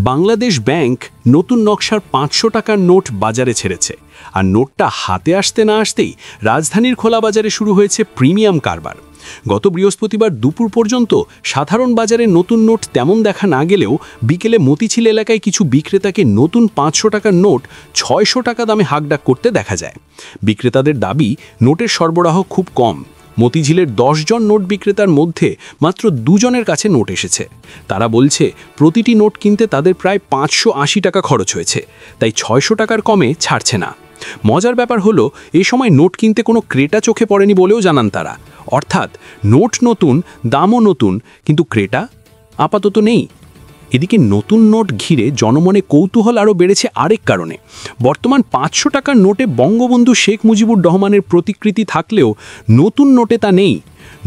Bangladesh bank নতুন নকশার ৫০০ টাকার নোট বাজারে ছেড়েছে, আর নোটটা হাতে আসতে না আসতেই রাজধানীর খোলা বাজারে শুরু হয়েছে প্রিমিয়াম কারবার। গত বৃহস্পতিবার দুপুর পর্যন্ত সাধারণ বাজারে নতুন নোট তেমন দেখা না গেলেও বিকেলে মতিঝিল এলাকায় কিছু বিক্রেতাকে নতুন ৫০০ টাকার নোট ৬০০ টাকা দামে হাঁকডাক করতে দেখা যায়। বিক্রেতাদের দাবি, নোটের সরবরাহ খুব কম। মতিঝিলের ১০ জন নোট বিক্রেতার মধ্যে মাত্র ২ জনের কাছে নোট এসেছে। তারা বলছে, প্রতিটি নোট কিনতে তাদের প্রায় ৫৮০ টাকা খরচ হয়েছে, তাই ৬০০ টাকার কমে ছাড়ছে না। মজার ব্যাপার হলো, এই সময় নোট কিনতে কোনো ক্রেতা চোখে পড়েনি বলেও জানান তারা। অর্থাৎ নোট নতুন, দামও নতুন, কিন্তু ক্রেতা আপাতত নেই। এদিকে নতুন নোট ঘিরে জনমনে কৌতূহল আরও বেড়েছে আরেক কারণে। বর্তমান ৫০০ টাকার নোটে বঙ্গবন্ধু শেখ মুজিবুর রহমানের প্রতিকৃতি থাকলেও নতুন নোটে তা নেই।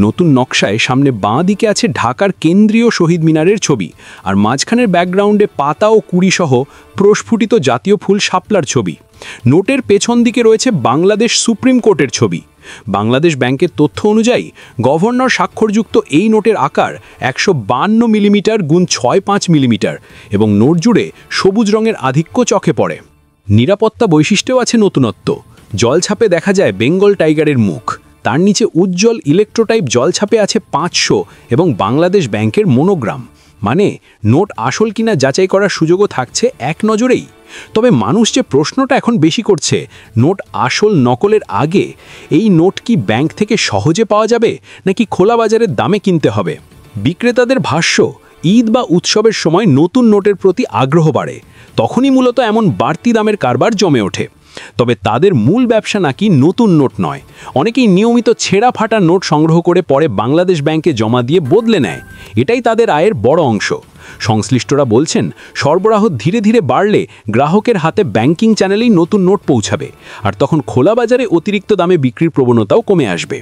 নতুন নকশায় সামনে বাঁ দিকে আছে ঢাকার কেন্দ্রীয় শহীদ মিনারের ছবি, আর মাঝখানের ব্যাকগ্রাউন্ডে পাতা ও কুড়িসহ প্রস্ফুটিত জাতীয় ফুল শাপলার ছবি। নোটের পেছন দিকে রয়েছে বাংলাদেশ সুপ্রিম কোর্টের ছবি। বাংলাদেশ ব্যাংকের তথ্য অনুযায়ী গভর্নর স্বাক্ষরযুক্ত এই নোটের আকার ১৫২ মিলিমিটার গুণ ৬৫ মিলিমিটার এবং নোট জুড়ে সবুজ রঙের আধিক্য চোখে পড়ে। নিরাপত্তা বৈশিষ্ট্যেও আছে নতুনত্ব। জলছাপে দেখা যায় বেঙ্গল টাইগারের মুখ, তার নিচে উজ্জ্বল ইলেকট্রোটাইপ জলছাপে আছে ৫০০ এবং বাংলাদেশ ব্যাংকের মনোগ্রাম। মানে নোট আসল কিনা যাচাই করার সুযোগও থাকছে এক নজরেই। তবে মানুষ যে প্রশ্নটা এখন বেশি করছে, নোট আসল নকলের আগে এই নোট কি ব্যাংক থেকে সহজে পাওয়া যাবে নাকি খোলা বাজারের দামে কিনতে হবে? বিক্রেতাদের ভাষ্য, ঈদ বা উৎসবের সময় নতুন নোটের প্রতি আগ্রহ বাড়ে, তখনই মূলত এমন বাড়তি দামের কারবার জমে ওঠে। তবে তাদের মূল ব্যবসা নাকি নতুন নোট নয়। অনেকেই নিয়মিত ছেঁড়া ফাটা নোট সংগ্রহ করে পরে বাংলাদেশ ব্যাংকে জমা দিয়ে বদলে নেয়। এটাই তাদের আয়ের বড় অংশ। সংশ্লিষ্টরা বলছেন, সরবরাহ ধীরে ধীরে বাড়লে গ্রাহকের হাতে ব্যাংকিং চ্যানেলেই নতুন নোট পৌঁছাবে, আর তখন খোলা বাজারে অতিরিক্ত দামে বিক্রির প্রবণতাও কমে আসবে।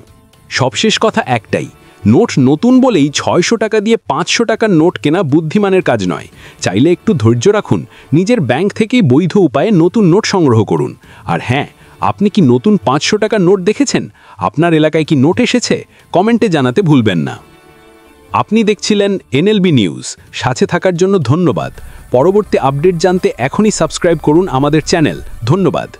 সবশেষ কথা একটাই, নোট নতুন বলেই ৬০০ টাকা দিয়ে ৫০০ টাকার নোট কেনা বুদ্ধিমানের কাজ নয়। চাইলে একটু ধৈর্য রাখুন, নিজের ব্যাংক থেকেই বৈধ উপায়ে নতুন নোট সংগ্রহ করুন। আর হ্যাঁ, আপনি কি নতুন ৫০০ টাকার নোট দেখেছেন? আপনার এলাকায় কি নোট এসেছে? কমেন্টে জানাতে ভুলবেন না। আপনি দেখছিলেন এনএলবি নিউজ। সাথে থাকার জন্য ধন্যবাদ। পরবর্তী আপডেট জানতে এখনই সাবস্ক্রাইব করুন আমাদের চ্যানেল। ধন্যবাদ।